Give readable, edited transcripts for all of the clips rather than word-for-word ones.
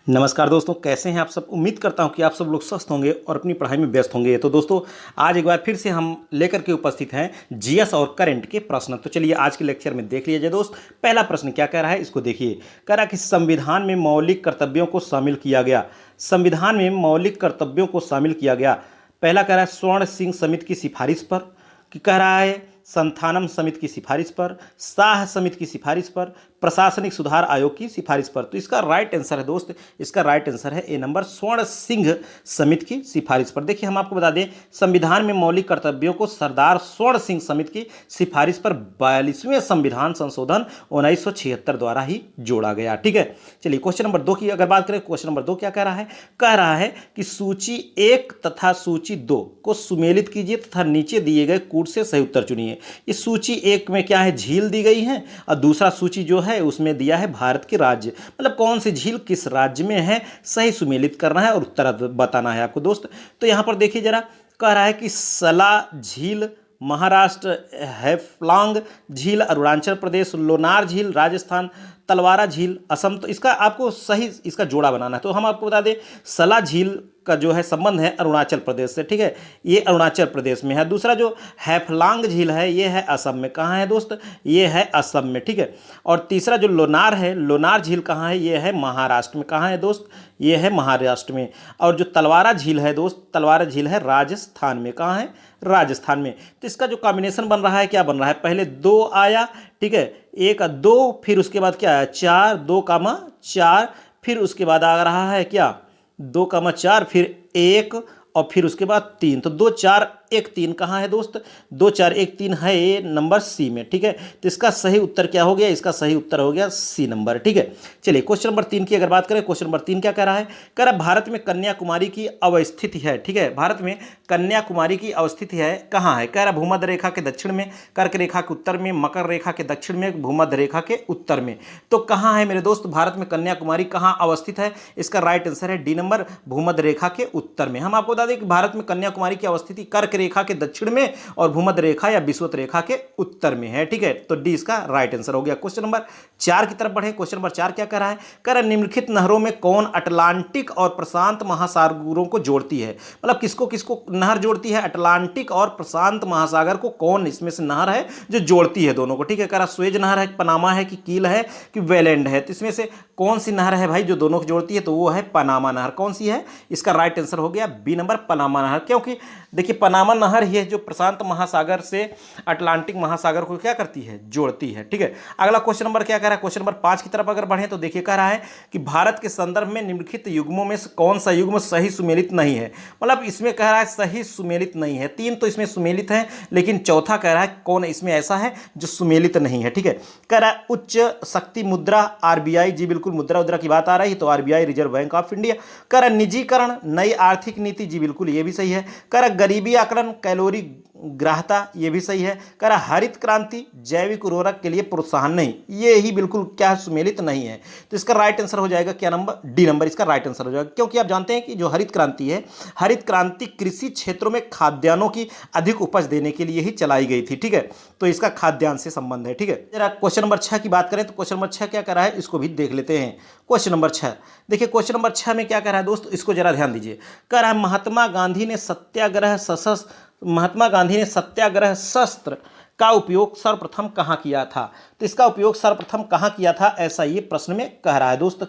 नमस्कार दोस्तों, कैसे हैं आप सब। उम्मीद करता हूं कि आप सब लोग स्वस्थ होंगे और अपनी पढ़ाई में व्यस्त होंगे। तो दोस्तों, आज एक बार फिर से हम लेकर के उपस्थित हैं जीएस और करंट के प्रश्न। तो चलिए आज के लेक्चर में देख लीजिए दोस्त। पहला प्रश्न क्या कह रहा है, इसको देखिए। कह रहा है कि संविधान में मौलिक कर्तव्यों को शामिल किया गया। संविधान में मौलिक कर्तव्यों को शामिल किया गया। पहला कह रहा है स्वर्ण सिंह समिति की सिफारिश पर, कि कह रहा है संथानम समिति की सिफारिश पर, शाह समिति की सिफारिश पर, प्रशासनिक सुधार आयोग की सिफारिश पर। तो इसका राइट आंसर है दोस्त, इसका राइट आंसर है ए नंबर, स्वर्ण सिंह समिति की सिफारिश पर। देखिए हम आपको बता दें, संविधान में मौलिक कर्तव्यों को सरदार स्वर्ण सिंह समिति की सिफारिश पर 42वें संविधान संशोधन 1976 द्वारा ही जोड़ा गया। ठीक है, चलिए क्वेश्चन नंबर 2 की अगर बात करें, क्वेश्चन नंबर 2 क्या कह रहा है। कह रहा है कि सूची 1 तथा सूची 2 को सुमेलित कीजिए तथा नीचे दिए गए कूट से सही उत्तर चुनिए। इस सूची 1 में क्या है, झील दी गई है, और दूसरा सूची जो है उसमें दिया है भारत के राज्य, मतलब कौन सी झील किस राज्य में है, सही सुमेलित करना है और उत्तर बताना है आपको दोस्त। तो यहां पर देखिए जरा, कह रहा है कि सला झील महाराष्ट्र, हैफलांग झील अरुणाचल प्रदेश, लोनार झील राजस्थान, तलवारा झील असम। तो इसका आपको सही इसका जोड़ा बनाना है। तो हम आपको बता दें, सला झील का जो है संबंध है अरुणाचल प्रदेश से। ठीक है, ये अरुणाचल प्रदेश में है। दूसरा जो हैफलांग झील है ये है असम में। कहाँ है दोस्त, ये है असम में। ठीक है, और तीसरा जो लोनार है, लोनार झील कहाँ है, ये है महाराष्ट्र में। कहाँ है दोस्त, ये है महाराष्ट्र में। और जो तलवारा झील है दोस्त, तलवारा झील है राजस्थान में। कहाँ है, राजस्थान में। तो इसका जो कॉम्बिनेशन बन रहा है, क्या बन रहा है, पहले 2 आया, ठीक है, 1 2, फिर उसके बाद क्या आया 4, 2, 4, फिर उसके बाद आ रहा है क्या 2, 4, फिर 1 और फिर उसके बाद 3। तो 2 4 1 3 कहाँ है दोस्त, 2 4 1 3 है ये नंबर सी में। ठीक है, तो इसका सही उत्तर क्या हो गया, इसका सही उत्तर हो गया सी नंबर। ठीक है, चलिए क्वेश्चन नंबर 3 की अगर बात करें, क्वेश्चन नंबर 3 क्या कह रहा है। कह रहा है भारत में कन्याकुमारी की अवस्थिति है। ठीक है, भारत में कन्याकुमारी की अवस्थिति है, कहाँ है। कह रहा भूमध्य रेखा के दक्षिण में, कर्क रेखा के उत्तर में, मकर रेखा के दक्षिण में, भूमध्य रेखा के उत्तर में। तो कहाँ है मेरे दोस्त भारत में कन्याकुमारी कहाँ अवस्थित है, इसका राइट आंसर है डी नंबर, भूमध्य रेखा के उत्तर में। हम आपको बता दें कि भारत में कन्याकुमारी की अवस्थिति कर्क रेखा के दक्षिण में और भूमध्य रेखा या विषुवत रेखा के उत्तर में है। ठीक है, तो डी इसका राइट आंसर हो गया। क्वेश्चन नंबर 4 की तरफ बढ़े। क्वेश्चन नंबर 4 क्या कह रहा है। कह रहा है निम्नलिखित नहरों में कौन अटलांटिक और प्रशांत महासागरों को जोड़ती है, मतलब किसको किसको नहर जोड़ती है, अटलांटिक और प्रशांत महासागर को कौन इसमें से नहर है जो जोड़ती है दोनों को। ठीक है, कह रहा स्वेज नहर है, पनामा है, कि कील है, कि वेलैंड है। तो इसमें से कौन सी नहर है भाई जो दोनों को जोड़ती है, तो वो है पनामा नहर। कौन सी है, इसका राइट आंसर हो गया बी नंबर, पनामा नहर। क्योंकि देखिए पनामा नहर ही है जो प्रशांत महासागर से अटलांटिक महासागर को क्या करती है, जोड़ती है। ठीक है, अगला क्वेश्चन नंबर क्या कह रहा है, क्वेश्चन नंबर 5 की तरफ अगर बढ़े तो देखिए कह रहा है कि भारत के संदर्भ में निम्नलिखित युग्मों में से कौन सा युग्म सही सुमेलित नहीं है। मतलब इसमें कह रहा है सही सुमेलित नहीं है, 3 तो इसमें सुमेलित है, लेकिन चौथा कह रहा है कौन इसमें ऐसा है जो सुमेलित नहीं है। ठीक है, कह रहा है उच्च शक्ति मुद्रा, आरबीआई, जी बिल्कुल मुद्रा उद्रा की बात आ रही है, तो RBI reserve bank of India. कह रहा निजीकरण, नई आर्थिक नीति, जी बिल्कुल ये भी सही है। कह रहा गरीबी आकलन, कैलोरी ग्राहता, ये भी सही है। कह रहा हरित क्रांति, जैविक उर्वरक के लिए प्रोत्साहन नहीं, ये ही बिल्कुल क्या सुमेलित नहीं है। तो इसका राइट आंसर हो जाएगा क्या नंबर, डी नंबर इसका राइट आंसर हो जाएगा। क्योंकि आप जानते हैं कि जो हरित क्रांति है, हरित क्रांति कृषि क्षेत्रों में खाद्यान्नों की अधिक उपज देने के लिए ही चलाई गई थी। ठीक है, तो इसका खाद्यान्न से संबंध है। ठीक है, जरा क्वेश्चन नंबर 6 की बात करें तो क्वेश्चन नंबर 6 क्या कर रहा है, इसको भी देख लेते हैं। क्वेश्चन नंबर 6 देखिए, क्वेश्चन नंबर 6 में क्या कह रहा है दोस्त, इसको जरा ध्यान दीजिए। कह रहा है महात्मा गांधी ने सत्याग्रह शस्त्र का उपयोग सर्वप्रथम कहाँ किया था। तो इसका उपयोग सर्वप्रथम कहाँ किया था, ऐसा ये प्रश्न में कह रहा है दोस्त।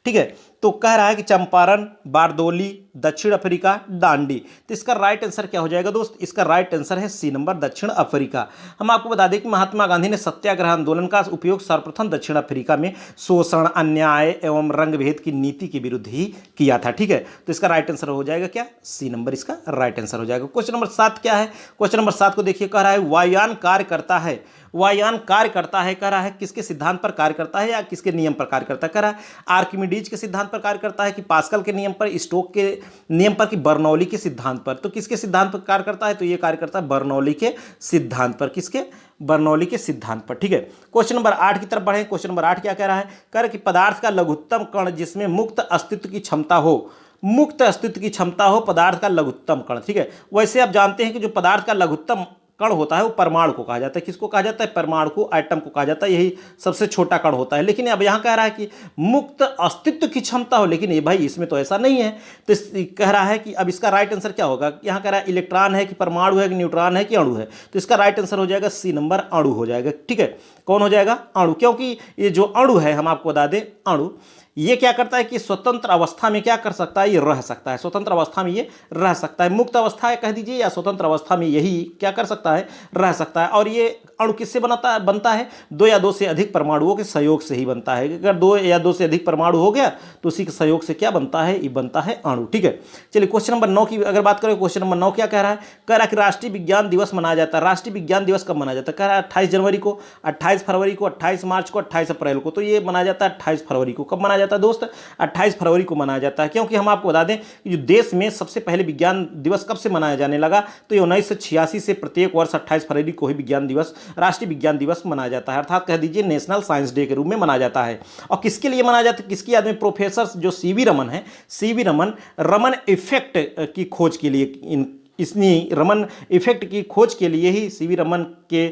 ठीक है, तो कह रहा है कि चंपारण, बारदोली, दक्षिण अफ्रीका, दांडी। तो इसका राइट आंसर क्या हो जाएगा दोस्त, इसका राइट आंसर है सी नंबर, दक्षिण अफ्रीका। हम आपको बता दें कि महात्मा गांधी ने सत्याग्रह आंदोलन का उपयोग सर्वप्रथम दक्षिण अफ्रीका में शोषण, अन्याय एवं रंगभेद की नीति के विरुद्ध ही किया था। ठीक है, तो इसका राइट आंसर हो जाएगा क्या, सी नंबर इसका राइट आंसर हो जाएगा। क्वेश्चन नंबर 7 क्या है, क्वेश्चन नंबर 7 को देखिए, कह रहा है वायुयान कार्य करता है, वायुयान कार्य करता है, कह रहा है किसके सिद्धांत पर कार्य करता है या किसके नियम पर कार्य करता है। कह रहा है आर्किमिडीज के सिद्धांत पर कार्य करता है, कि पास्कल के नियम पर, स्टोक के नियम पर, कि बर्नौली के सिद्धांत पर। तो किसके सिद्धांत पर कार्य करता है, तो ये कार्य करता है बर्नौली के सिद्धांत पर। किसके, बर्नौली के सिद्धांत पर। ठीक है, क्वेश्चन नंबर 8 की तरफ बढ़े। क्वेश्चन नंबर 8 क्या कह रहा है, कह रहा है कि पदार्थ का लघुत्तम कण जिसमें मुक्त अस्तित्व की क्षमता हो, मुक्त अस्तित्व की क्षमता हो पदार्थ का लघुत्तम कण। ठीक है, वैसे आप जानते हैं कि जो पदार्थ का लघुत्तम कण होता है वो परमाणु को कहा जाता है। किसको कहा जाता है? परमाणु को, एटम को कहा जाता है। यही सबसे छोटा कण होता है। लेकिन अब यहाँ कह रहा है कि मुक्त अस्तित्व की क्षमता हो, लेकिन ये भाई इसमें तो ऐसा नहीं है। तो कह रहा है कि अब इसका राइट आंसर क्या होगा? यहाँ कह रहा है इलेक्ट्रॉन है कि परमाणु है कि न्यूट्रॉन है कि अणु है। तो इसका राइट आंसर हो जाएगा सी नंबर, अणु हो जाएगा। ठीक है, कौन हो जाएगा? अणु। क्योंकि ये जो अणु है, हम आपको बता दें, अणु ये क्या करता है कि स्वतंत्र अवस्था में क्या कर सकता है? ये रह सकता है। स्वतंत्र अवस्था में ये रह सकता है। मुक्त अवस्था है कह दीजिए, या स्वतंत्र अवस्था में यही क्या कर सकता है? रह सकता है। और ये अणु किससे बनता है? दो या दो से अधिक परमाणुओं के सहयोग से ही बनता है। अगर दो या दो से अधिक परमाणु हो गया तो उसी के सहयोग से क्या बनता है? ये बनता है अणु। ठीक है, चलिए क्वेश्चन नंबर 9 की अगर बात करें, क्वेश्चन नंबर 9 क्या कह रहा है? कह रहा है कि राष्ट्रीय विज्ञान दिवस मनाया जाता है। राष्ट्रीय विज्ञान दिवस कब मनाया जाता है? कह रहा है 28 जनवरी को, 28 फरवरी को, 28 मार्च को, 28 अप्रैल को। तो ये मनाया जाता है 28 फरवरी को। कब मनाया जाता है दोस्त? 28 फरवरी को मनाया जाता है। क्योंकि हम आपको बता दें कि जो देश में सबसे पहले विज्ञान दिवस कब से मनाया जाने लगा, तो ये 1986 से प्रत्येक वर्ष 28 फरवरी को ही विज्ञान दिवस, राष्ट्रीय विज्ञान दिवस मनाया जाता है। अर्थात कह दीजिए नेशनल साइंस डे के रूप में मनाया जाता है। और किसके लिए मनाया जाता है? किसकी याद में? प्रोफेसर जो सीवी रमन है, सीवी रमन, रमन इफेक्ट की खोज के लिए, इसने रमन इफेक्ट की खोज के लिए ही सीवी रमन के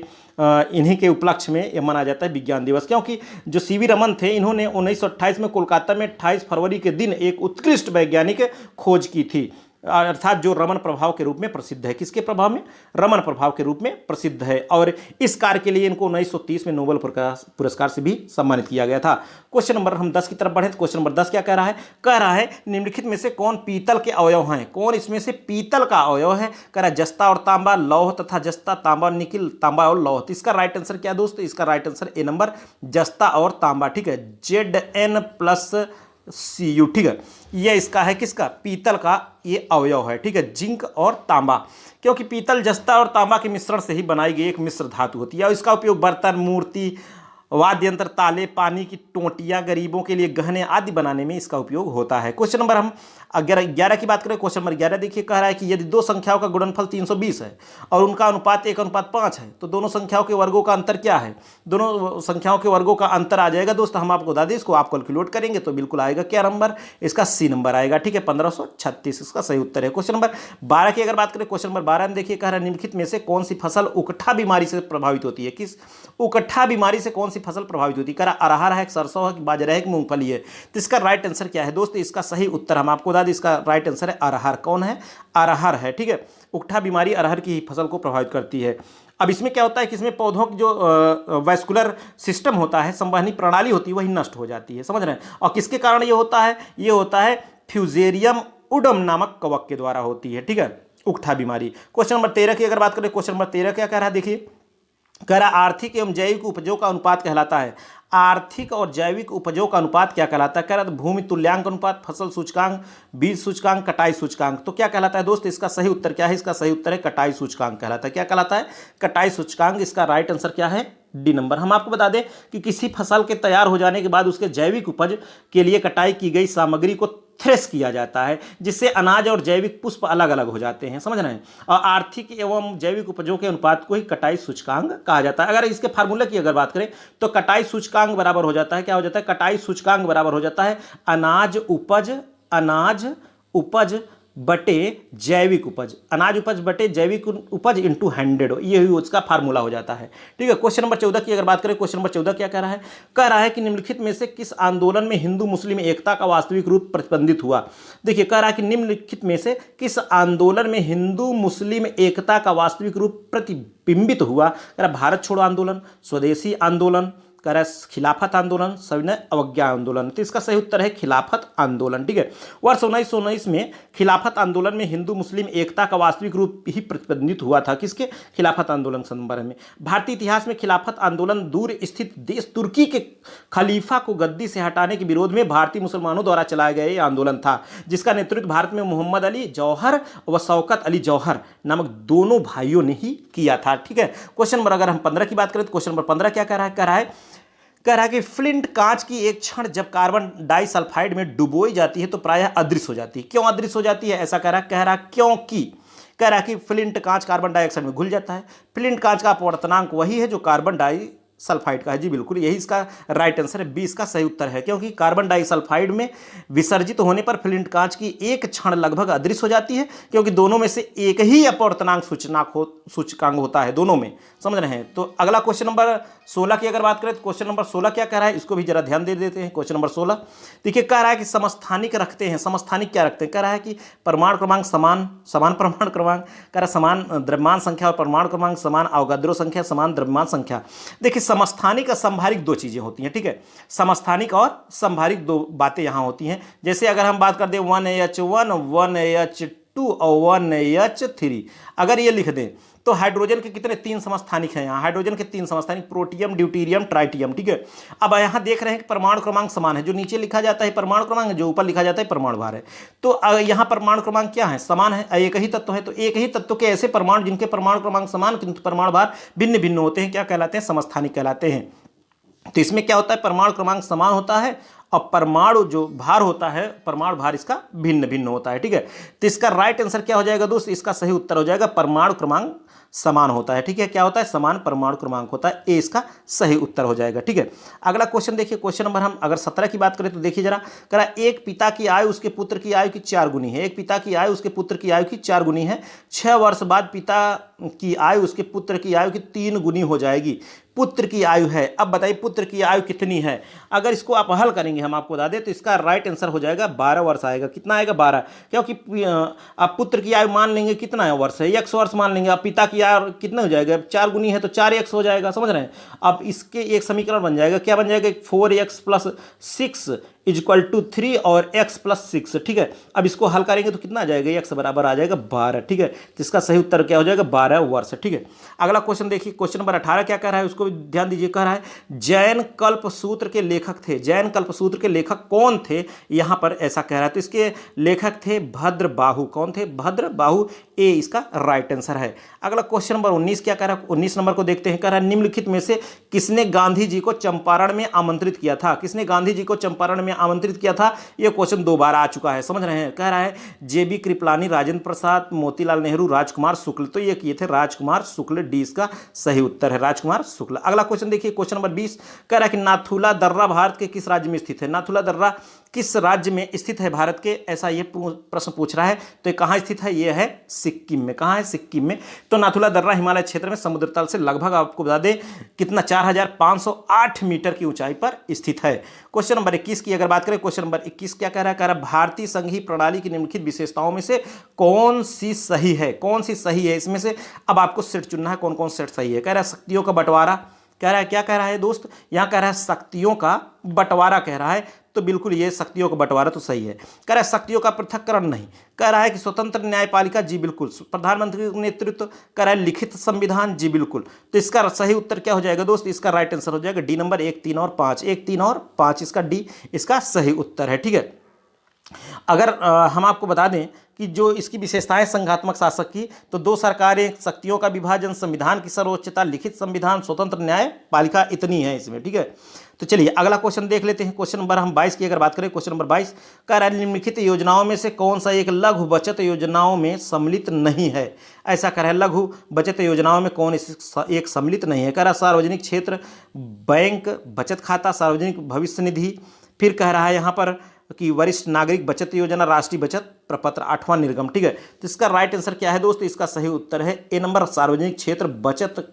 इन्हीं के उपलक्ष्य में यह मनाया जाता है विज्ञान दिवस। क्योंकि जो सीवी रमन थे, इन्होंने 1928 में कोलकाता में 28 फरवरी के दिन एक उत्कृष्ट वैज्ञानिक खोज की थी, अर्थात जो रमन प्रभाव के रूप में प्रसिद्ध है। किसके प्रभाव में? रमन प्रभाव के रूप में प्रसिद्ध है। और इस कार्य के लिए इनको 1930 में नोबेल पुरस्कार से भी सम्मानित किया गया था। क्वेश्चन नंबर हम 10 की तरफ बढ़े तो क्वेश्चन नंबर 10 क्या कह रहा है? कह रहा है निम्नलिखित में से कौन पीतल के अवयव हैं? कौन इसमें से पीतल का अवयव है? कह रहा है जस्ता और तांबा, लौह तथा जस्ता, तांबा निकिल, तांबा और लौह। तो इसका राइट आंसर क्या दोस्तों? इसका राइट आंसर ए नंबर, जस्ता और तांबा। ठीक है, Zn+Cu। ठीक है, ये इसका है किसका? पीतल का ये अवयव है। ठीक है, जिंक और तांबा। क्योंकि पीतल जस्ता और तांबा के मिश्रण से ही बनाई गई एक मिश्र धातु होती है। और इसका उपयोग बर्तन, मूर्ति, वाद्य यंत्र, ताले, पानी की टोंटियां, गरीबों के लिए गहने आदि बनाने में इसका उपयोग होता है। क्वेश्चन नंबर हम 11 की बात करें। क्वेश्चन नंबर 11 देखिए, कह रहा है कि यदि दो संख्याओं का गुणनफल 320 है और उनका अनुपात 1:5 है, तो दोनों संख्याओं के वर्गों का अंतर क्या है? दोनों संख्याओं के वर्गों का अंतर आ जाएगा दोस्त, हम आपको बता दें, इसको आप कैलकुलेट करेंगे तो बिल्कुल आएगा क्या नंबर? इसका सी नंबर आएगा। ठीक है, 1536 इसका सही उत्तर है। क्वेश्चन नंबर 12 की अगर बात करें, क्वेश्चन नंबर 12 में देखिए, कह रहा है निम्नलिखित में से कौन सी फसल उकठा बीमारी से प्रभावित होती है? किस उकठा बीमारी से कौन सी फसल प्रभावित होती है? कह रहा अरहर है, सरसों है, बाजरा है, मूंगफली है। तो इसका राइट आंसर क्या है दोस्त? इसका सही उत्तर हम आपको बता दें, इसका राइट आंसर है अरहर। कौन है? अरहर है। ठीक है, उकठा बीमारी अरहर की फसल को प्रभावित करती है। अब इसमें क्या होता है कि इसमें पौधों की जो वैस्कुलर सिस्टम होता है, संवहनी प्रणाली होती है, वही नष्ट हो जाती है। समझ रहे हैं? और किसके कारण ये होता है? ये होता है फ्यूजेरियम उडम नामक कवक के द्वारा होती है। ठीक है, उकठा बीमारी। क्वेश्चन नंबर 13 की अगर बात करें, क्वेश्चन नंबर 13 क्या कह रहा है? देखिए, कह रहा आर्थिक एवं जैविक उपजों का अनुपात कहलाता है। आर्थिक और जैविक उपजों का अनुपात क्या कहलाता है? कह रहा है भूमि तुल्यांक अनुपात, फसल सूचकांक, बीज सूचकांक, कटाई सूचकांक। तो क्या कहलाता है दोस्त? इसका सही उत्तर क्या है? इसका सही उत्तर है कटाई सूचकांक कहलाता है। क्या कहलाता है? कटाई सूचकांक। इसका राइट आंसर क्या है? D number. हम आपको बता दें कि किसी फसल के तैयार हो जाने के बाद उसके जैविक उपज के लिए कटाई की गई सामग्री को थ्रेश किया जाता है, जिससे अनाज और जैविक पुष्प अलग अलग हो जाते हैं। समझ रहे हैं? और आर्थिक एवं जैविक उपजों के अनुपात को ही कटाई सूचकांक कहा जाता है। अगर इसके फार्मूला की अगर बात करें तो कटाई सूचकांक बराबर हो जाता है, क्या हो जाता है? कटाई सूचकांक बराबर हो जाता है अनाज उपज बटे जैविक उपज, अनाज उपज बटे जैविक उपज इंटू 100, ये उसका फार्मूला हो जाता है। ठीक है, क्वेश्चन नंबर 14 की अगर बात करें, क्वेश्चन नंबर 14 क्या कह रहा है? कह रहा है कि निम्नलिखित में से किस आंदोलन में हिंदू मुस्लिम एकता का वास्तविक रूप प्रतिबंधित हुआ? देखिए, कह रहा है कि निम्नलिखित में से किस आंदोलन में हिंदू मुस्लिम एकता का वास्तविक रूप प्रतिबिंबित हुआ? कह रहा भारत छोड़ो आंदोलन, स्वदेशी आंदोलन, कह रहा है खिलाफत आंदोलन, सविनय अवज्ञा आंदोलन। तो इसका सही उत्तर है खिलाफत आंदोलन। ठीक है, वर्ष 1919 में खिलाफत आंदोलन में हिंदू मुस्लिम एकता का वास्तविक रूप ही प्रतिबंधित हुआ था। किसके? खिलाफत आंदोलन संदर्भ में। भारतीय इतिहास में खिलाफत आंदोलन दूर स्थित देश तुर्की के खलीफा को गद्दी से हटाने के विरोध में भारतीय मुसलमानों द्वारा चलाया गया यह आंदोलन था, जिसका नेतृत्व भारत में मोहम्मद अली जौहर व शौकत अली जौहर नामक दोनों भाइयों ने ही किया था। ठीक है, क्वेश्चन नंबर अगर हम 15 की बात करें तो क्वेश्चन नंबर 15 क्या कह रहा है? कह रहा है कि फ्लिंट कांच की एक क्षण जब कार्बन डाइसल्फाइड में डुबोई जाती है तो प्रायः अदृश्य हो जाती है। क्यों अदृश्य हो जाती है ऐसा कह रहा है क्योंकि कह रहा है कि फ्लिंट कांच कार्बन डाइऑक्साइड में घुल जाता है। फ्लिंट कांच का अपवर्तनांक वही है जो कार्बन सल्फाइड का है। जी बिल्कुल, यही इसका राइट आंसर है, बी इसका सही उत्तर है, क्योंकि कार्बन डाइसल्फाइड में विसर्जित होने पर फ्लिंट कांच की एक क्षण लगभग अदृश्य हो जाती है, क्योंकि दोनों में से एक ही अपवर्तनांक सूचकांक होता है दोनों में, समझ रहे हैं। तो अगला क्वेश्चन नंबर 16 की अगर बात करें तो क्वेश्चन नंबर 16 क्या कह रहा है, इसको भी जरा ध्यान दे देते हैं। क्वेश्चन नंबर 16 देखिए, कह रहा है कि समस्थानिक रखते हैं, समस्थानिक क्या रखते हैं, कह रहा है कि परमाणु क्रमांक समान परमाणु क्रमांक, कह रहा है समान द्रव्यमान संख्या और परमाणु क्रमांक समान अवगाद्रो संख्या समान द्रव्यमान संख्या। देखिए, समस्थानिक और संभारिक दो चीजें होती हैं, ठीक है, समस्थानिक और संभारिक दो बातें यहां होती हैं। जैसे अगर हम बात कर दें 1H1 1H2 और 1H3, अगर ये लिख दें तो हाइड्रोजन के कितने, 3 समस्थानिक हैं यहाँ, हाइड्रोजन के 3 समस्थानिक, प्रोटियम ड्यूटीरियम ट्राइटियम, ठीक है। अब यहाँ देख रहे हैं कि परमाणु क्रमांक समान है, जो नीचे लिखा जाता है परमाणु क्रमांक, जो ऊपर लिखा जाता है परमाणु भार है। तो यहाँ परमाणु क्रमांक क्या है, समान है, एक ही तत्व है। तो एक ही तत्व के ऐसे परमाणु जिनके परमाणु क्रमांक समान किंतु परमाणु भार भिन्न भिन्न होते हैं, क्या कहलाते हैं, समस्थानिक कहलाते हैं। तो इसमें क्या होता है, परमाणु क्रमांक समान होता है और परमाणु जो भार होता है, परमाणु भार इसका भिन्न भिन्न होता है, ठीक है। तो इसका राइट आंसर क्या हो जाएगा दोस्त, इसका सही उत्तर हो जाएगा परमाणु क्रमांक समान होता है, ठीक है। क्या होता है, समान परमाणु क्रमांक होता है, ए इसका सही उत्तर हो जाएगा, ठीक है। अगला क्वेश्चन देखिए, क्वेश्चन नंबर हम अगर 17 की बात करें तो देखिए जरा, कह रहा है एक पिता की आयु उसके पुत्र की आयु की 4 गुनी है, एक पिता की आयु उसके पुत्र की आयु की 4 गुनी है, 6 वर्ष बाद पिता की आयु उसके पुत्र की आयु की 3 गुनी हो जाएगी, पुत्र की आयु है। अब बताइए पुत्र की आयु कितनी है, अगर इसको आप हल करेंगे, हम आपको बता दें, तो इसका राइट आंसर हो जाएगा 12 वर्ष आएगा। कितना आएगा, 12, क्योंकि आप पुत्र की आयु मान लेंगे कितना है वर्ष है, 100 वर्ष मान लेंगे। आप पिता की आयु कितना हो जाएगा, 4 गुनी है तो 4x हो जाएगा, समझ रहे हैं। अब इसके एक समीकरण बन जाएगा, क्या बन जाएगा, 4x + 6 = 3 और x + 6, ठीक है। अब इसको हल करेंगे तो कितना आ जाएगा, x बराबर आ जाएगा 12, ठीक है। तो इसका सही उत्तर क्या हो जाएगा, 12 वर्ष, ठीक है। अगला क्वेश्चन देखिए, क्वेश्चन नंबर 18 क्या कह रहा है, उसको भी ध्यान दीजिए। कह रहा है जैन कल्पसूत्र के लेखक थे, जैन कल्पसूत्र के लेखक कौन थे, यहां पर ऐसा कह रहा है। तो इसके लेखक थे भद्रबाहु, कौन थे, भद्रबाहु, ए इसका राइट आंसर है। अगला क्वेश्चन नंबर 19 क्या कह रहा है, 19 नंबर को देखते हैं। कह रहा है निम्नलिखित में से किसने गांधी जी को चंपारण में आमंत्रित किया था, किसने गांधी जी को चंपारण में आमंत्रित किया था, यह क्वेश्चन 2 बार आ चुका है, समझ रहे हैं। कह रहा है जेबी कृपलानी, राजेंद्र प्रसाद, मोतीलाल नेहरू, राजकुमार शुक्ल, तो ये किए थे राजकुमार शुक्ल, डी इसका सही उत्तर है, राजकुमार शुक्ल। अगला क्वेश्चन देखिए, क्वेश्चन नंबर 20 कह रहा है कि नाथुला दर्रा भारत के किस राज्य में स्थित है, नाथुला दर्रा किस राज्य में स्थित है भारत के, ऐसा ये प्रश्न पूछ रहा है। तो ये कहाँ स्थित है, ये है सिक्किम में, कहाँ है, सिक्किम में। तो नाथुला दर्रा हिमालय क्षेत्र में समुद्र तल से लगभग आपको बता दें कितना 4508 मीटर की ऊंचाई पर स्थित है। क्वेश्चन नंबर 21 की अगर बात करें, क्वेश्चन नंबर 21 क्या कह रहा है, भारतीय संघीय प्रणाली की निम्नलिखित विशेषताओं में से कौन सी सही है, कौन सी सही है, इसमें से अब आपको सेट चुनना है, कौन कौन सेट सही है। कह रहा है शक्तियों का बंटवारा, कह रहा है क्या कह रहा है दोस्त, यहां कह रहा है शक्तियों का बंटवारा कह रहा है, तो बिल्कुल ये शक्तियों का बंटवारा तो सही है। कह रहा है शक्तियों का पृथक्करण नहीं, कह रहा है कि स्वतंत्र न्यायपालिका, जी बिल्कुल। प्रधानमंत्री का नेतृत्व, कह रहा है लिखित संविधान, जी बिल्कुल। तो इसका सही उत्तर क्या हो जाएगा दोस्त, इसका राइट आंसर हो जाएगा डी नंबर 1, 3 और 5, 1, 3 और 5 इसका डी इसका सही उत्तर है, ठीक है। अगर हम आपको बता दें कि जो इसकी विशेषताएं संघात्मक शासक की, तो 2 सरकारें, शक्तियों का विभाजन, संविधान की सर्वोच्चता, लिखित संविधान, स्वतंत्र न्यायपालिका, इतनी है इसमें, ठीक है। तो चलिए अगला क्वेश्चन देख लेते हैं। क्वेश्चन नंबर हम 22 की अगर बात करें, क्वेश्चन नंबर 22 कह रहा है निम्नलिखित योजनाओं में से कौन सा एक लघु बचत योजनाओं में सम्मिलित नहीं है, ऐसा कह रहा है लघु बचत योजनाओं में कौन एक सम्मिलित नहीं है। कह रहा है सार्वजनिक क्षेत्र बैंक बचत खाता, सार्वजनिक भविष्य निधि, फिर कह रहा है यहाँ पर कि वरिष्ठ नागरिक बचत योजना, राष्ट्रीय बचत प्रपत्र, 8वां निर्गम, ठीक है। तो इसका राइट आंसर क्या है दोस्तों, इसका सही उत्तर है ए नंबर, सार्वजनिक क्षेत्र बचत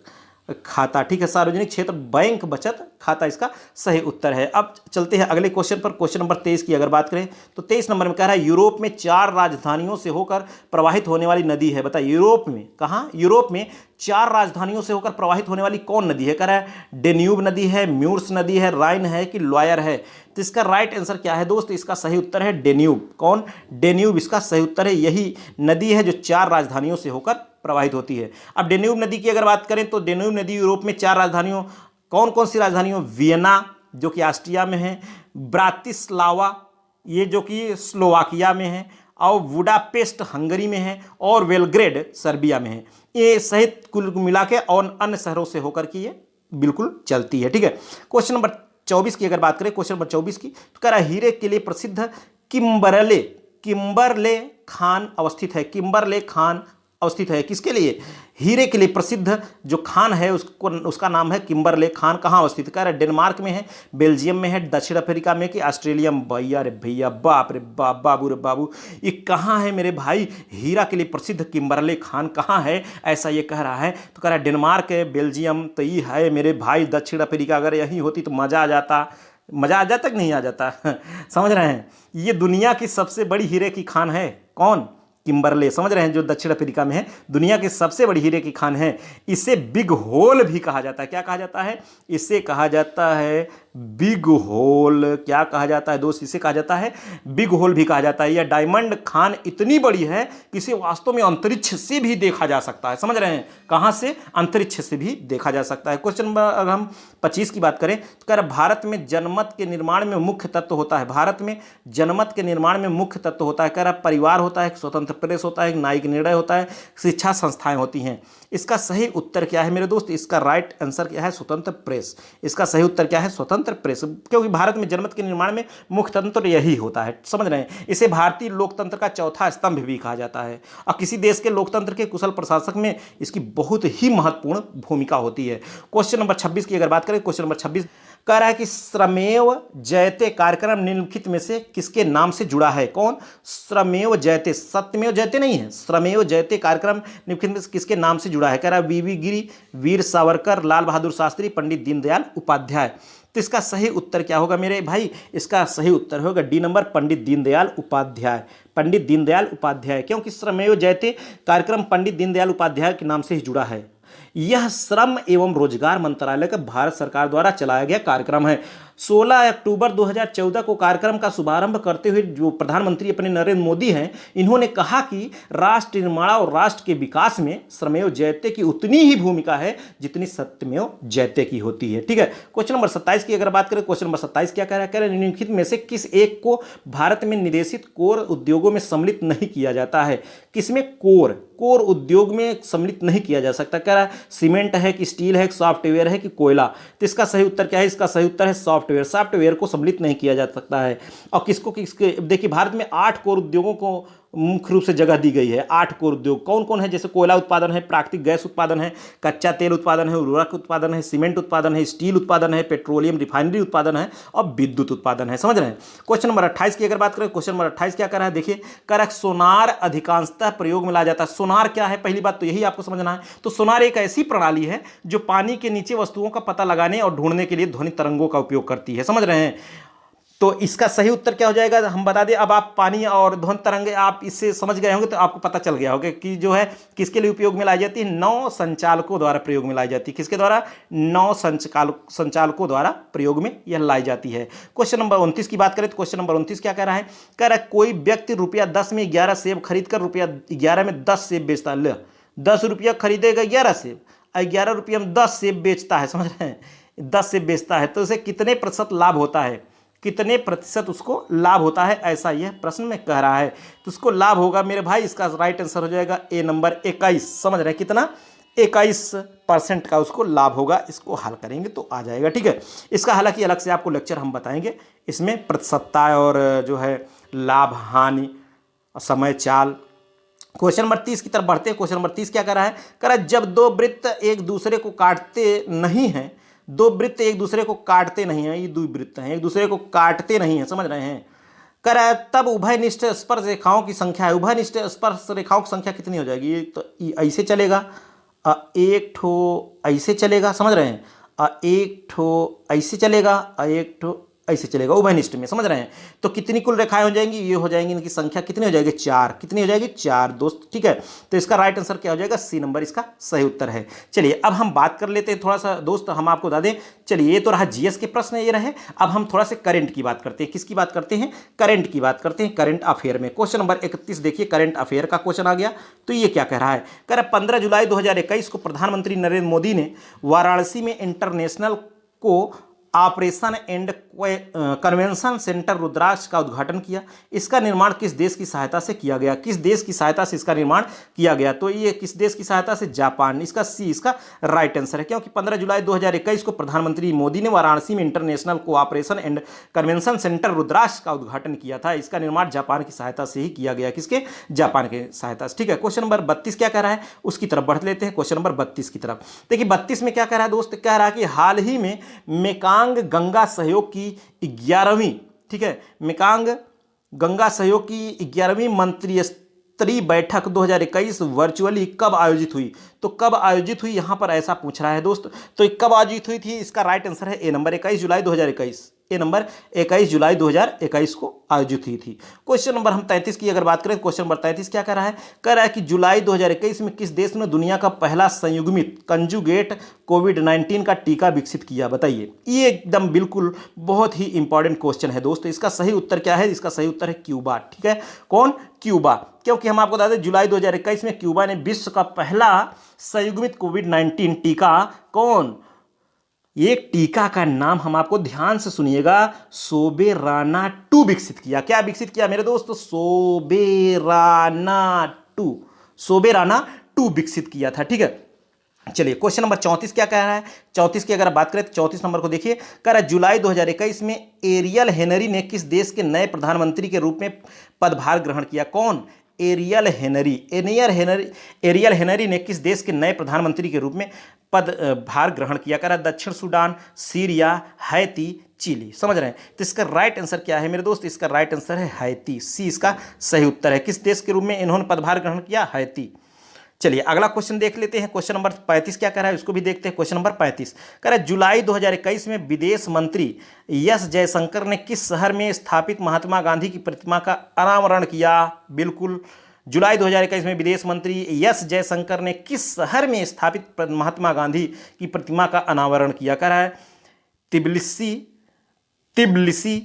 खाता, ठीक है, सार्वजनिक क्षेत्र बैंक बचत खाता इसका सही उत्तर है। अब चलते हैं अगले क्वेश्चन पर। क्वेश्चन नंबर 23 की अगर बात करें तो 23 नंबर में कह रहा है यूरोप में 4 राजधानियों से होकर प्रवाहित होने वाली नदी है, बताइए यूरोप में, कहाँ, यूरोप में 4 राजधानियों से होकर प्रवाहित होने वाली कौन नदी है। कह रहा है डेन्यूब नदी है, म्यूर्स नदी है, राइन है कि लॉयर है। तो इसका राइट आंसर क्या है दोस्त, इसका सही उत्तर है डेन्यूब, कौन, डेन्यूब इसका सही उत्तर है। यही नदी है जो 4 राजधानियों से होकर प्रवाहित होती है। अब डेन्यूब नदी की अगर बात करें तो डेन्यूब नदी यूरोप में 4 राजधानियों, कौन कौन सी राजधानियों, वियना जो कि ऑस्ट्रिया में है, ब्रातिस्लावा ये जो कि स्लोवाकिया में है, और बुडापेस्ट हंगरी में है, और बेलग्रेड सर्बिया में है। ये सहित कुल मिला के और अन्य शहरों से होकर की ये बिल्कुल चलती है, ठीक है। क्वेश्चन नंबर 24 की अगर बात करें, क्वेश्चन नंबर 24 की, तो कह रहा है हीरे के लिए प्रसिद्ध किम्बरले खान अवस्थित है, किम्बरले खान अवस्थित है? किसके लिए? हीरे के लिए प्रसिद्ध जो खान है उसका नाम है किम्बरले खान। कहाँ अवस्थित? कह रहा है डेनमार्क में है, बेल्जियम में है, दक्षिण अफ्रीका में कि ऑस्ट्रेलिया में? भैया रे भैया, बाप रे बाप, बाबू रे बाबू, ये कहाँ है मेरे भाई? हीरा के लिए प्रसिद्ध किम्बरले खान कहाँ है, ऐसा ये कह रहा है। तो कह रहा है डेनमार्क है, बेल्जियम, तो ये है मेरे भाई दक्षिण अफ्रीका। अगर यही होती तो मज़ा आ जाता। मज़ा आ जाता कि नहीं आ जाता? समझ रहे हैं? ये दुनिया की सबसे बड़ी हीरे की खान है। कौन? किम्बरले। समझ रहे हैं? जो दक्षिण अफ्रीका में है, दुनिया की सबसे बड़ी हीरे की खान है। इसे बिग होल भी कहा जाता है। क्या कहा जाता है? इसे कहा जाता है बिग होल। क्या कहा जाता है दोस्त? इसे कहा जाता है बिग होल भी कहा जाता है। यह डायमंड खान इतनी बड़ी है कि इसे वास्तव में अंतरिक्ष से भी देखा जा सकता है। समझ रहे हैं? कहाँ से? अंतरिक्ष से भी देखा जा सकता है। क्वेश्चन नंबर अगर हम 25 की बात करें तो कह रहा भारत में जनमत के निर्माण में मुख्य तत्व होता है। भारत में जनमत के निर्माण में मुख्य तत्व होता है। कह रहा परिवार होता है, स्वतंत्र प्रेस होता है, न्यायिक निर्णय होता है, शिक्षा संस्थाएं होती हैं। इसका सही उत्तर क्या है मेरे दोस्त? इसका राइट आंसर क्या है? स्वतंत्र प्रेस। इसका सही उत्तर क्या है? स्वतंत्र प्रेस। क्योंकि भारत में जनमत के निर्माण में मुख्य तंत्र यही होता है। समझ रहे हैं? इसे भारतीय लोकतंत्र का चौथा स्तंभ भी कहा जाता है और किसी देश के लोकतंत्र के कुशल प्रशासक में इसकी बहुत ही महत्वपूर्ण भूमिका होती है। क्वेश्चन नंबर 26 की अगर बात करें, क्वेश्चन नंबर 26 कह रहा है कि श्रमेव जयते कार्यक्रम निम्नलिखित में से किसके नाम से जुड़ा है? कौन? श्रमेव जयते, सत्यमेव जयते नहीं है, श्रमेव जयते कार्यक्रम निम्नलिखित में से किसके नाम से जुड़ा है? कह रहा है वीवी गिरी, वीर सावरकर, लाल बहादुर शास्त्री, पंडित दीनदयाल उपाध्याय। तो इसका सही उत्तर क्या होगा मेरे भाई? इसका सही उत्तर होगा डी नंबर, पंडित दीनदयाल उपाध्याय। पंडित दीनदयाल उपाध्याय। क्योंकि श्रमेव जयते कार्यक्रम पंडित दीनदयाल उपाध्याय के नाम से ही जुड़ा है। यह श्रम एवं रोजगार मंत्रालय का भारत सरकार द्वारा चलाया गया कार्यक्रम है। 16 अक्टूबर 2014 को कार्यक्रम का शुभारंभ करते हुए जो प्रधानमंत्री अपने नरेंद्र मोदी हैं, इन्होंने कहा कि राष्ट्र निर्माण और राष्ट्र के विकास में श्रमेव जयते की उतनी ही भूमिका है जितनी सत्यमेव जयते की होती है। ठीक है। क्वेश्चन नंबर 27 की अगर बात करें, क्वेश्चन नंबर 27 क्या कह रहा है? कह रहे हैं निम्नलिखित में से किस एक को भारत में निदेशित कोर उद्योगों में सम्मिलित नहीं किया जाता है? किसमें? कोर उद्योग में सम्मिलित नहीं किया जा सकता। कह रहा है सीमेंट है कि स्टील है, सॉफ्टवेयर है कि कोयला? तो इसका सही उत्तर क्या है? इसका सही उत्तर है सॉफ्टवेयर को सम्मिलित नहीं किया जा सकता है। और किसके देखिए भारत में 8 कोर उद्योगों को मुख्य रूप से जगह दी गई है। 8 कोर उद्योग कौन कौन है? जैसे कोयला उत्पादन है, प्राकृतिक गैस उत्पादन है, कच्चा तेल उत्पादन है, उर्वरक उत्पादन है, सीमेंट उत्पादन है, स्टील उत्पादन है, पेट्रोलियम रिफाइनरी उत्पादन है और विद्युत उत्पादन है। समझ रहे हैं? क्वेश्चन नंबर 28 की अगर बात करें, क्वेश्चन नंबर 28 क्या कर रहा है? देखिए कह रहा है सोनार अधिकांशतः प्रयोग में लाया जाता है। सोनार क्या है? पहली बात तो यही आपको समझना है। तो सोनार एक ऐसी प्रणाली है जो पानी के नीचे वस्तुओं का पता लगाने और ढूंढने के लिए ध्वनि तरंगों का उपयोग करती है। समझ रहे हैं? तो इसका सही उत्तर क्या हो जाएगा? हम बता दें, अब आप पानी और ध्वनि तरंगे आप इससे समझ गए होंगे तो आपको पता चल गया होगा कि जो है किसके लिए उपयोग में लाई जाती है? नौ संचालकों द्वारा प्रयोग में लाई जाती है। किसके द्वारा? नौ संचालकों द्वारा प्रयोग में यह लाई जाती है। क्वेश्चन नंबर 29 की बात करें तो क्वेश्चन नंबर 29 क्या कह रहा है? कह रहा है कोई व्यक्ति ₹10 में 11 सेब खरीद कर ₹11 में 10 सेब बेचता है। 10 रुपया खरीदेगा 11 सेब, 11 रुपये में 10 सेब बेचता है। समझ रहे हैं? 10 सेब बेचता है तो उसे कितने प्रतिशत लाभ होता है? कितने प्रतिशत उसको लाभ होता है, ऐसा यह प्रश्न में कह रहा है। तो उसको लाभ होगा मेरे भाई, इसका राइट आंसर हो जाएगा ए नंबर 21। समझ रहे हैं? कितना? 21% का उसको लाभ होगा। इसको हल करेंगे तो आ जाएगा। ठीक है। इसका हालांकि अलग से आपको लेक्चर हम बताएंगे, इसमें प्रतिशतता और जो है लाभ हानि समय चाल। क्वेश्चन नंबर 30 की तरफ बढ़ते हैं। क्वेश्चन नंबर 30 क्या कर रहा है? कह रहा है जब दो वृत्त एक दूसरे को काटते नहीं हैं, दो वृत्त एक दूसरे को काटते नहीं हैं, ये द्विवृत्त हैं, एक दूसरे को काटते नहीं हैं। समझ रहे हैं? कह रहा है तब उभयनिष्ठ स्पर्श रेखाओं की संख्या है। उभयनिष्ठ स्पर्श रेखाओं की संख्या कितनी हो जाएगी? ये तो ऐसे चलेगा, एक ठो ऐसे चलेगा। समझ रहे हैं? एक ठो ऐसे चलेगा, एक ठो ऐसे चलेगा उभयनिष्ठ में। समझ रहे हैं? तो कितनी कुल रेखाएं हो जाएंगी? ये हो जाएंगी, इनकी संख्या कितनी हो जाएगी? 4। कितनी हो जाएगी? 4 दोस्त। ठीक है। तो इसका राइट आंसर क्या हो जाएगा? सी नंबर इसका सही उत्तर है। चलिए अब हम बात कर लेते हैं थोड़ा सा दोस्त, हम आपको बता दें। चलिए ये तो रहा जीएस के प्रश्न, ये रहे। अब हम थोड़ा सा करंट की बात करते हैं। किसकी बात करते हैं? करंट की बात करते हैं। करंट अफेयर में क्वेश्चन नंबर 31 देखिए, करंट अफेयर का क्वेश्चन आ गया। तो ये क्या कह रहा है? कह रहा है 15 जुलाई 2021 को प्रधानमंत्री नरेंद्र मोदी ने वाराणसी में इंटरनेशनल को operation and convention centre Rudraksh का उद्घाटन किया? इसका निर्माण किस देश की सहायता से किया गया? किस देश की सहायता से इसका निर्माण किया गया? तो ये किस देश की सहायता से? जापान। इसका सी इसका राइट आंसर है, क्योंकि 15 जुलाई 2021 को प्रधानमंत्री मोदी ने वाराणसी में international cooperation and convention centre Rudraksh का उद्घाटन किया था। इसका निर्माण जापान की सहायता से ही किया गया। किसके? जापान के सहायता से। ठीक है, क्वेश्चन नंबर 32 क्या कह रहा है उसकी तरफ बढ़ लेते हैं। क्वेश्चन नंबर 32 की तरफ देखिए, 32 में क्या कह रहा है दोस्त? कह रहा है कि हाल ही में मेकांग गंगा सहयोग की 11वीं, ठीक है, मेकांग गंगा सहयोग की 11वीं मंत्री स्तरीय बैठक 2021 वर्चुअली कब आयोजित हुई? तो कब आयोजित हुई यहां पर ऐसा पूछ रहा है दोस्त। तो कब आयोजित हुई थी? इसका राइट आंसर है ए नंबर 21 जुलाई 2021। ए नंबर 21 जुलाई 2021 को आयोजित हुई थी। क्वेश्चन नंबर हम 33 की अगर बात करें, क्वेश्चन नंबर 33 क्या कह रहा है? कह रहा है कि जुलाई 2021 में किस देश ने दुनिया का पहला संयुग्मित कंजुगेट कोविड-19 का टीका विकसित किया? बताइए। ये एकदम बिल्कुल बहुत ही इंपॉर्टेंट क्वेश्चन है दोस्तों। इसका सही उत्तर क्या है? इसका सही उत्तर है क्यूबा। ठीक है, कौन? क्यूबा। क्योंकि हम आपको बता दें जुलाई 2021 में क्यूबा ने विश्व का पहला संयुग्मित कोविड-19 टीका, कौन? एक टीका का नाम हम आपको ध्यान से सुनिएगा, सोबेराना 2 विकसित किया। क्या विकसित किया मेरे दोस्त? सोबेराना 2, सोबेराना 2 विकसित किया था। ठीक है, चलिए क्वेश्चन नंबर 34 क्या कह रहा है? 34 की अगर बात करें तो 34 नंबर को देखिए, कह रहा है जुलाई 2021 में एरियल हेनरी ने किस देश के नए प्रधानमंत्री के रूप में पदभार ग्रहण किया? कौन? Aerial Henry. एरियल हेनरी ने किस देश के नए प्रधानमंत्री के रूप में पदभार ग्रहण किया? कह रहा है दक्षिण सूडान, सीरिया, हैती, चिली। समझ रहे हैं? तो इसका राइट आंसर क्या है मेरे दोस्त? इसका राइट आंसर है हैती। सी इसका सही उत्तर है। किस देश के रूप में इन्होंने पदभार ग्रहण किया? हैती। चलिए अगला क्वेश्चन देख लेते हैं। क्वेश्चन नंबर 35 क्या कह रहा है उसको भी देखते हैं। क्वेश्चन नंबर 35 कह रहा है जुलाई 2021 में विदेश मंत्री एस जयशंकर ने किस शहर में स्थापित महात्मा गांधी की प्रतिमा का अनावरण किया? बिल्कुल, जुलाई 2021 में विदेश मंत्री एस जयशंकर ने किस शहर में स्थापित महात्मा गांधी की प्रतिमा का अनावरण किया? कह रहा है Tbilisi,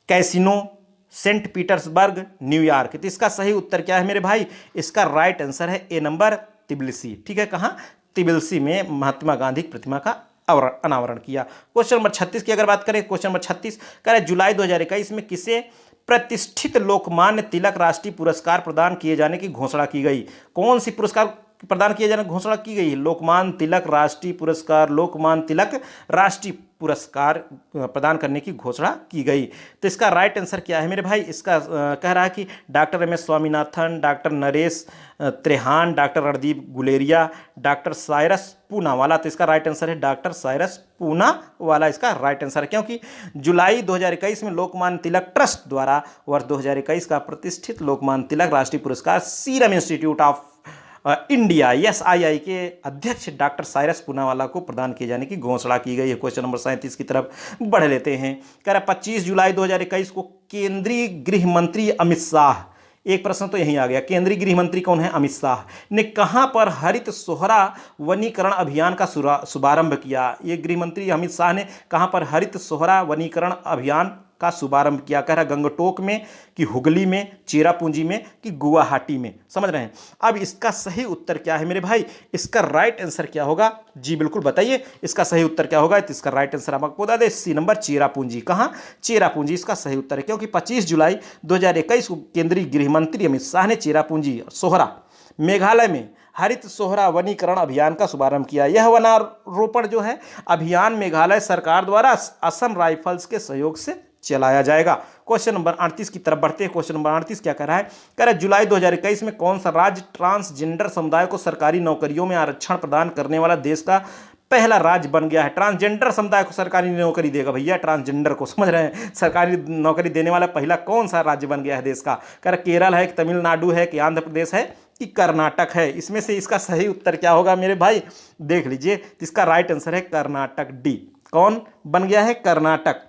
casino, Saint Petersburg, New York. तो इसका सही उत्तर क्या है मेरे भाई? इसका राइट आंसर है ए नंबर तिब्लिसी। ठीक है, कहाँ? तिब्लिसी में महात्मा गांधी की प्रतिमा का अनावरण किया। क्वेश्चन नंबर 36 की अगर बात करें, क्वेश्चन नंबर 36 कह रहे जुलाई 2021 में किसे प्रतिष्ठित लोकमान्य तिलक राष्ट्रीय पुरस्कार प्रदान किए जाने की घोषणा की गई? कौन सी पुरस्कार प्रदान किए जाने की घोषणा की गई? लोकमान्य तिलक राष्ट्रीय पुरस्कार, लोकमान्य तिलक राष्ट्रीय पुरस्कार प्रदान करने की घोषणा की गई। तो इसका राइट आंसर क्या है मेरे भाई? इसका कह रहा है कि doctor M S Swaminathan, doctor Naresh Trehan, doctor Randeep Guleria, doctor Cyrus Poonawalla. तो इसका राइट आंसर है डॉक्टर साइरस पूनावाला। इसका राइट आंसर है, क्योंकि जुलाई 2021 में लोकमान्य तिलक ट्रस्ट द्वारा वर्ष 2021 का प्रतिष्ठित लोकमान्य तिलक राष्ट्रीय पुरस्कार serum institute of India SII के अध्यक्ष डॉक्टर साइरस पूनावाला को प्रदान किए जाने की घोषणा की गई है। क्वेश्चन नंबर 37 की तरफ बढ़ लेते हैं। कह रहा 25 जुलाई 2021 को केंद्रीय गृह मंत्री अमित शाह, एक प्रश्न तो यही आ गया, केंद्रीय गृह मंत्री कौन है? अमित शाह ने कहां पर हरित सोहरा वनीकरण अभियान का शुभारंभ किया? ये गृह मंत्री अमित शाह ने कहां पर हरित सोहरा वनीकरण अभियान का शुभारंभ किया? कह रहा गंगटोक में कि हुगली में, चेरापूंजी में कि गुवाहाटी में? समझ रहे हैं? अब इसका सही उत्तर क्या है मेरे भाई? इसका राइट आंसर क्या होगा? जी बिल्कुल बताइए, इसका सही उत्तर क्या होगा? तो इसका राइट आंसर आपको बता दें, सी नंबर चेरापूंजी। कहाँ? चेरापूंजी इसका सही उत्तर है, क्योंकि 25 जुलाई 2021 को केंद्रीय गृह मंत्री अमित शाह ने चेरापूंजी सोहरा मेघालय में हरित सोहरा वनीकरण अभियान का शुभारंभ किया। यह वनारोपण जो है अभियान मेघालय सरकार द्वारा असम राइफल्स के सहयोग से चलाया जाएगा। क्वेश्चन नंबर 38 की तरफ बढ़ते हैं। क्वेश्चन नंबर 38 क्या कह रहा है? कह रहा है जुलाई 2021 में कौन सा राज्य ट्रांसजेंडर समुदाय को सरकारी नौकरियों में आरक्षण प्रदान करने वाला देश का पहला राज्य बन गया है? ट्रांसजेंडर समुदाय को सरकारी नौकरी देगा भैया, ट्रांसजेंडर को, समझ रहे हैं? सरकारी नौकरी देने वाला पहला कौन सा राज्य बन गया है देश का? कह रहा केरल है कि तमिलनाडु है कि आंध्र प्रदेश है कि कर्नाटक है? इसमें से इसका सही उत्तर क्या होगा मेरे भाई? देख लीजिए, इसका राइट आंसर है कर्नाटक, डी। कौन बन गया है? कर्नाटक।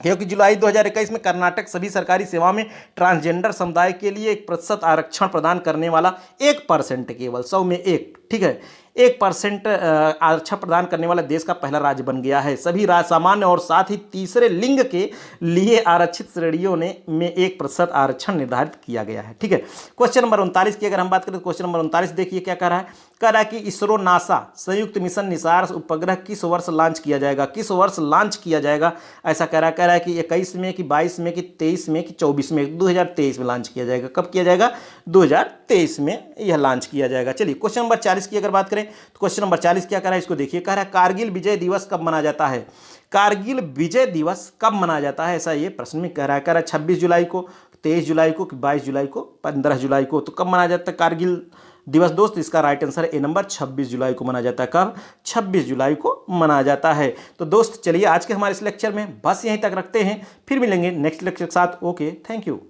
क्योंकि जुलाई 2021 में कर्नाटक सभी सरकारी सेवा में ट्रांसजेंडर समुदाय के लिए 1% आरक्षण प्रदान करने वाला 1% केवल 100 में 1, ठीक है, 1% आरक्षण प्रदान करने वाला देश का पहला राज्य बन गया है। सभी सामान्य और साथ ही तीसरे लिंग के लिए आरक्षित श्रेणियों में 1% आरक्षण निर्धारित किया गया है। ठीक है, क्वेश्चन नंबर 39 की अगर हम बात करें तो क्वेश्चन नंबर 39 देखिए क्या कह रहा है। कह रहा है कि इसरो नासा संयुक्त मिशन निसार उपग्रह किस वर्ष लॉन्च किया जाएगा, किस वर्ष लॉन्च किया जाएगा, ऐसा कह रहा है कि 21 में कि 22 में कि 23 में कि 24 में, 2023 में लॉन्च किया जाएगा। कब किया जाएगा? 2023 में यह लॉन्च किया जाएगा। चलिए क्वेश्चन नंबर 40 की अगर बात करें तो क्वेश्चन नंबर 40 क्या कह रहा है, इसको देखिए। कह रहा है कारगिल विजय दिवस कब मनाया जाता है, कारगिल विजय दिवस कब मनाया जाता है, ऐसा ये प्रश्न में कह रहा है। 26 जुलाई को, 23 जुलाई को, 22 जुलाई को, 15 जुलाई को, तो कब मनाया जाता है कारगिल दिवस दोस्त? इसका राइट आंसर ए नंबर 26 जुलाई को मनाया जाता है। कब? 26 जुलाई को मनाया जाता है। तो दोस्त चलिए आज के हमारे इस लेक्चर में बस यहीं तक रखते हैं, फिर मिलेंगे नेक्स्ट लेक्चर के साथ। Okay, thank you.